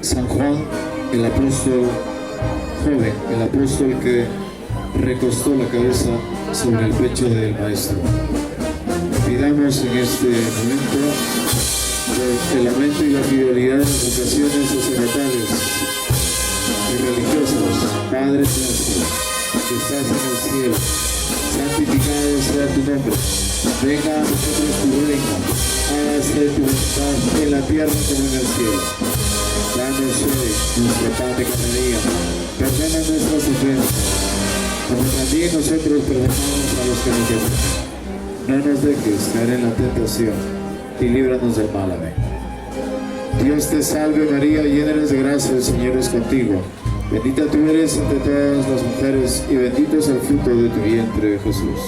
San Juan, el apóstol joven, el apóstol que recostó la cabeza sobre el pecho del Maestro. Pidamos en este momento el aumento y la fidelidad de las vocaciones sacerdotales y religiosas. Padre nuestro, que estás en el cielo, santificado sea tu nombre. Venga a nosotros tu reino, hágase tu voluntad en la tierra como en el cielo. Danos hoy nuestro pan de cada día. Perdona nuestras ofensas, como también nosotros perdonamos a los que nos ofenden. No nos dejes caer en la tentación y líbranos del mal. Amén. Dios te salve María, llena eres de gracia, el Señor es contigo. Bendita tú eres entre todas las mujeres y bendito es el fruto de tu vientre, Jesús.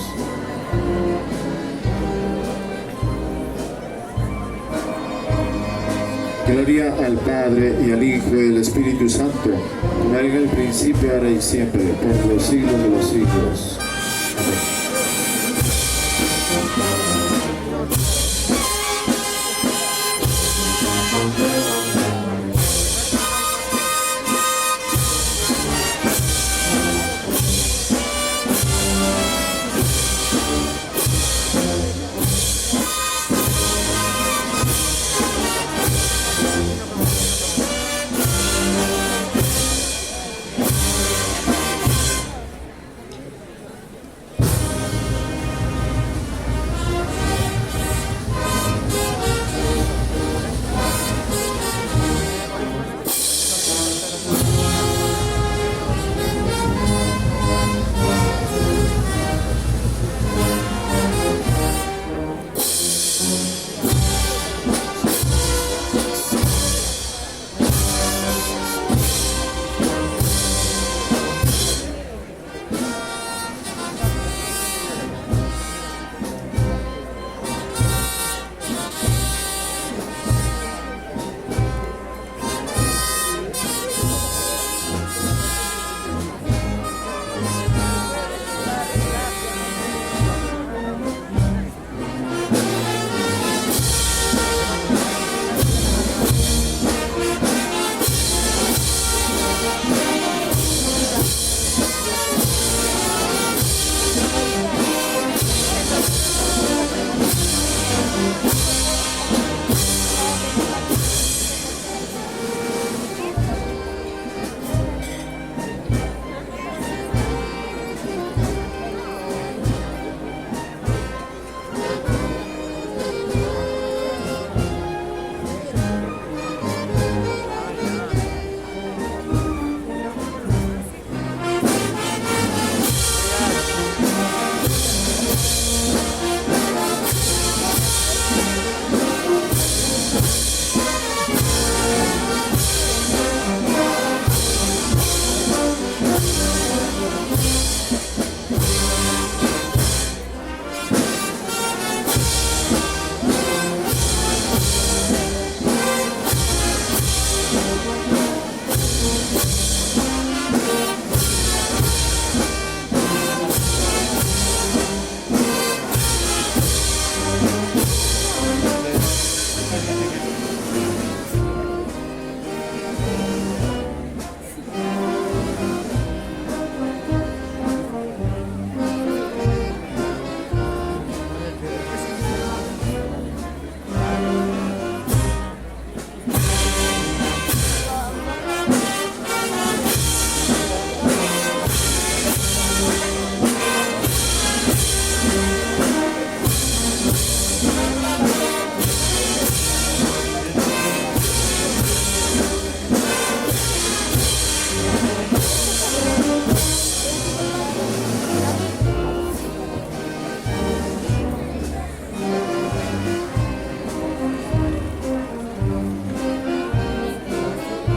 Gloria al Padre y al Hijo y al Espíritu Santo, como era en el principio, ahora y siempre, por los siglos de los siglos. Amén.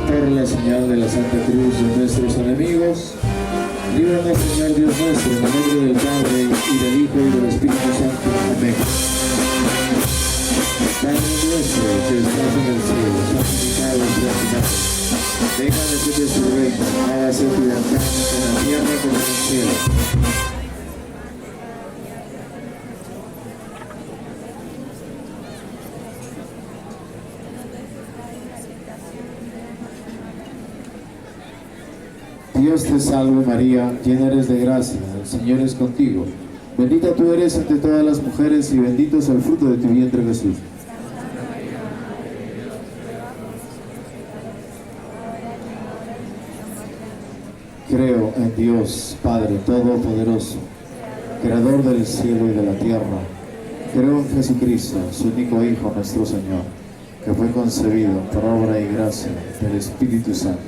Por la señal de la Santa Cruz de nuestros enemigos, líbranos, Señor Dios nuestro, en el nombre del Padre, y del Hijo, y del Espíritu Santo. Amén. Padre nuestro, que estás en el cielo, santificado sea tu nombre. Venga a nosotros tu reino, hágase tu voluntad en la tierra como en el cielo. Dios te salve María, llena eres de gracia, el Señor es contigo. Bendita tú eres entre todas las mujeres y bendito es el fruto de tu vientre Jesús. Creo en Dios, Padre Todopoderoso, Creador del cielo y de la tierra. Creo en Jesucristo, su único Hijo, nuestro Señor, que fue concebido por obra y gracia del Espíritu Santo.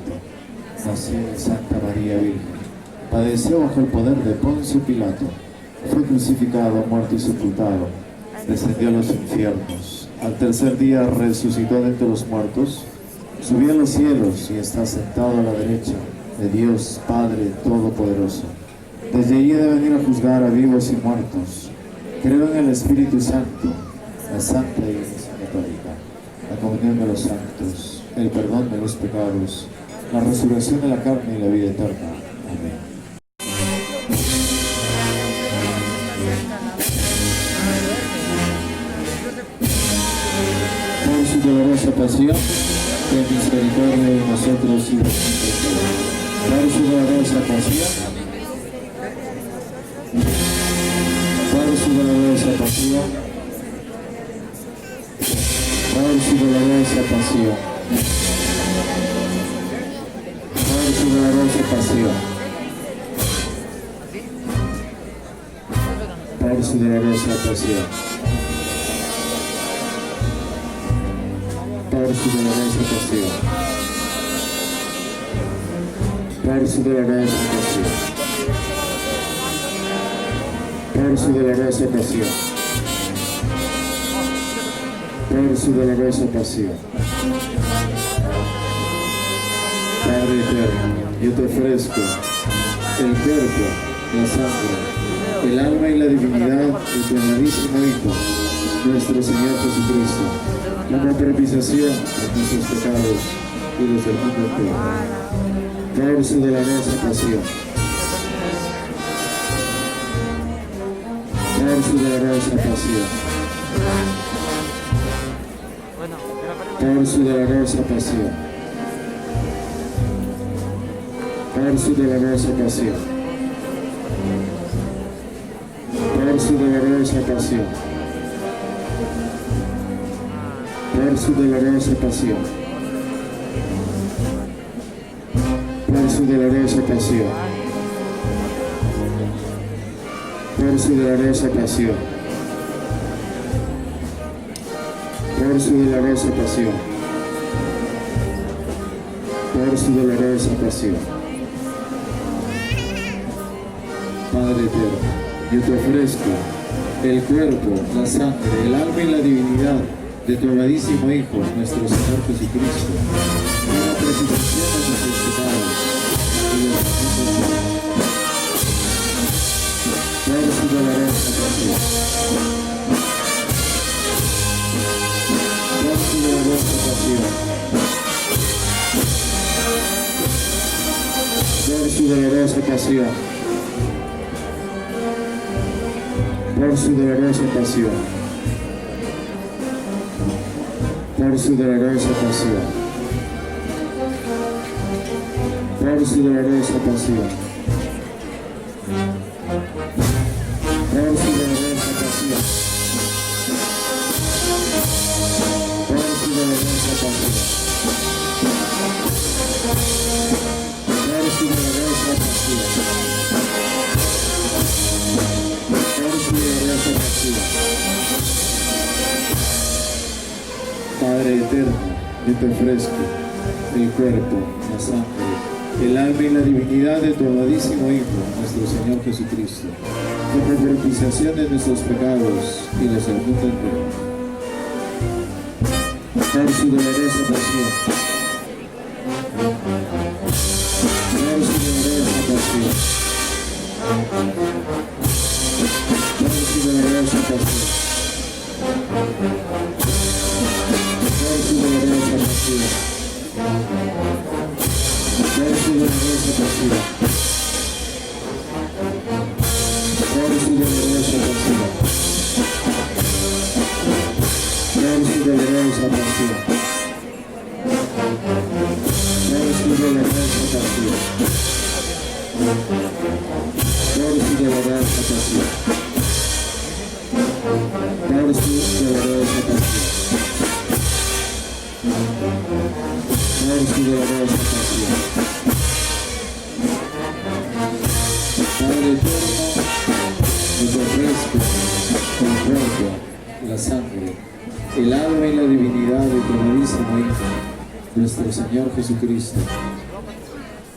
Nació de Santa María Virgen, padeció bajo el poder de Poncio Pilato, fue crucificado, muerto y sepultado, descendió a los infiernos, al tercer día resucitó de entre los muertos, subió a los cielos y está sentado a la derecha de Dios Padre Todopoderoso. Desde allí debe venir a juzgar a vivos y muertos. Creo en el Espíritu Santo, la Santa Iglesia Católica, la comunión de los santos, el perdón de los pecados, la resurrección de la carne y la vida eterna. Amén. Por su dolorosa pasión, ten misericordia de nosotros y de nosotros. Por su dolorosa pasión, por su dolorosa pasión, por su dolorosa pasión, por su dolorosa pasión, por su dolorosa pasión, por su dolorosa pasión, por su dolorosa pasión, por su dolorosa pasión, por su dolorosa pasión. Padre eterno, yo te ofrezco el cuerpo, la sangre, el alma y la divinidad de tu amadísimo Hijo, nuestro Señor Jesucristo, como propiciación de nuestros pecados y los del mundo entero. Por su dolorosa pasión, por su dolorosa pasión, por su dolorosa pasión, por su dolorosa pasión, por su dolorosa pasión, por su dolorosa pasión, por su dolorosa pasión, por su dolorosa pasión, por su dolorosa pasión, por su dolorosa pasión. Padre eterno, yo te ofrezco el cuerpo, la sangre, el alma y la divinidad de tu amadísimo Hijo, nuestro Señor Jesucristo, para la presentación de nuestros pecados y de los por su dolorosa pasión, por su dolorosa pasión, por su dolorosa pasión, por su dolorosa pasión, por su dolorosa pasión, por su dolorosa pasión, por su dolorosa pasión, por su dolorosa pasión, por su dolorosa pasión, por su dolorosa pasión. Padre eterno, yo te ofrezco el cuerpo, la sangre, el alma y la divinidad de tu amadísimo Hijo, nuestro Señor Jesucristo, como propiciación de nuestros pecados y los del mundo entero. Por su dolorosa pasión, por su dolorosa pasión, por su dolorosa pasión, por su dolorosa pasión, por su dolorosa pasión, por su dolorosa pasión, por su dolorosa pasión, por su dolorosa pasión, por su dolorosa pasión. Padre eterno, nos ofrezco con el cuerpo, la sangre, el alma y la divinidad de tu amadísimo Hijo, nuestro Señor Jesucristo,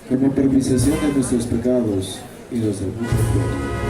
como propiciación de nuestros pecados y los del mundo entero.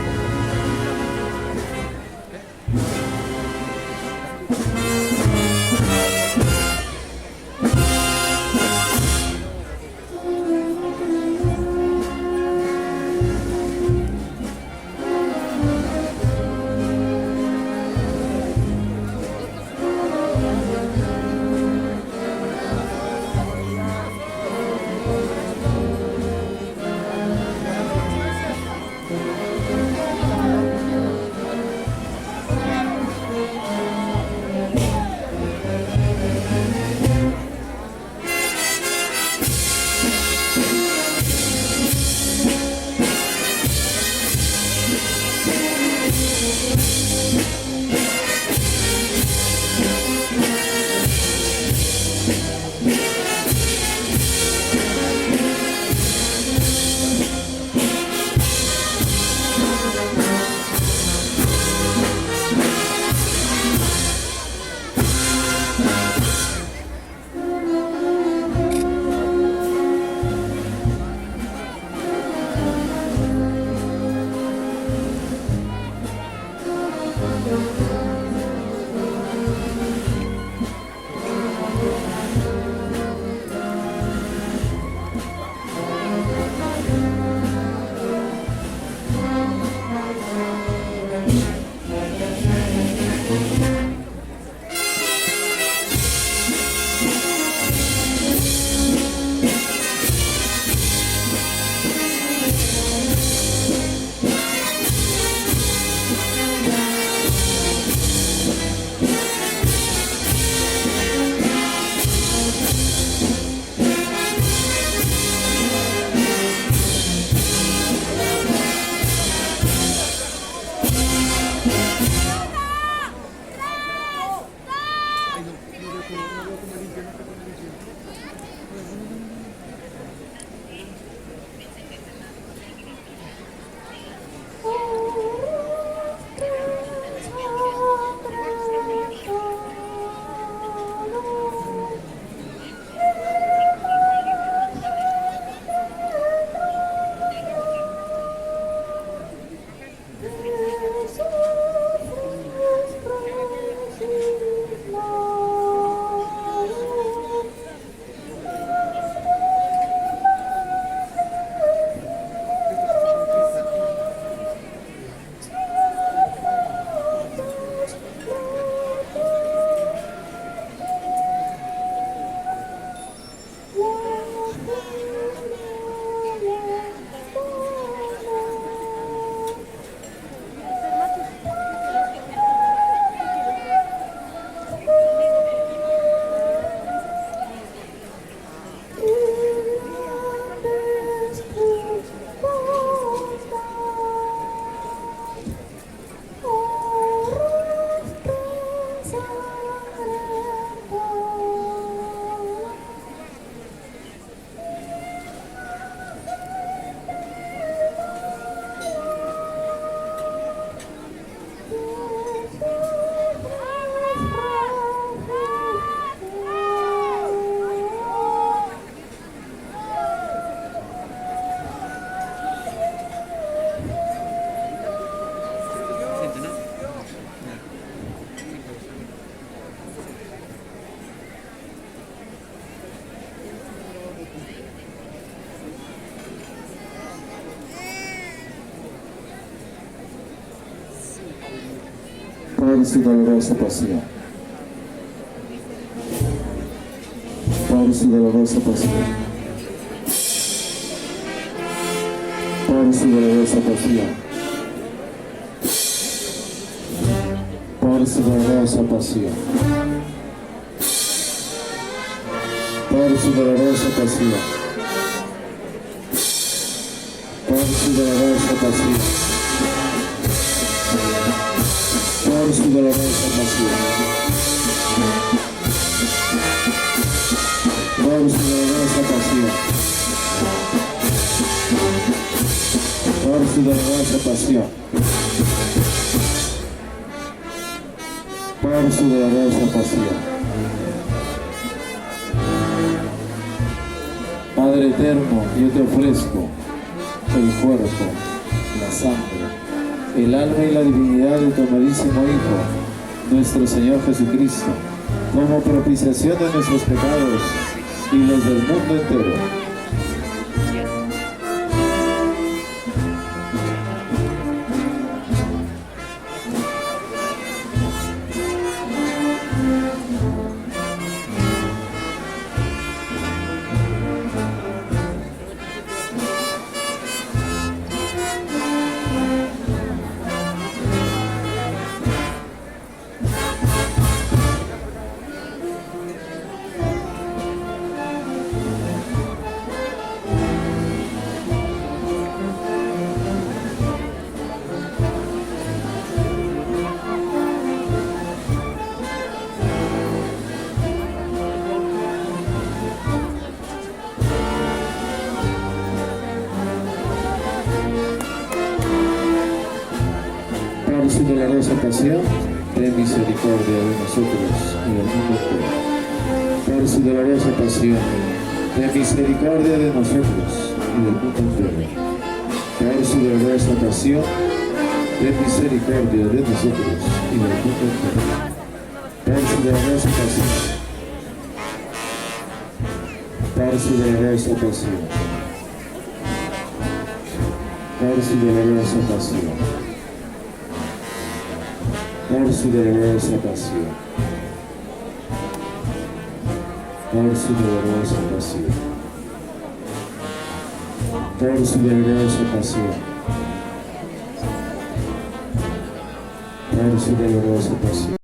por su dolorosa pasión, por su dolorosa pasión, por su dolorosa pasión, por su dolorosa pasión, por su dolorosa pasión, por su dolorosa pasión, por su dolorosa pasión. por su dolorosa pasión, por su dolorosa pasión, por su dolorosa pasión. Padre eterno, yo te ofrezco el cuerpo, la sangre, el alma y la divinidad de tu amadísimo Hijo, nuestro Señor Jesucristo, como propiciación de nuestros pecados y los del mundo entero. Por su dolorosa pasión, ten misericordia de nosotros y del mundo entero. Por su dolorosa pasión, ten misericordia de nosotros y del mundo entero. Por su dolorosa pasión, ten misericordia de nosotros y del mundo entero. Por su dolorosa pasión, por su dolorosa pasión, por su dolorosa pasión, por su dolorosa pasión, por su dolorosa pasión, por su dolorosa pasión, por su dolorosa pasión.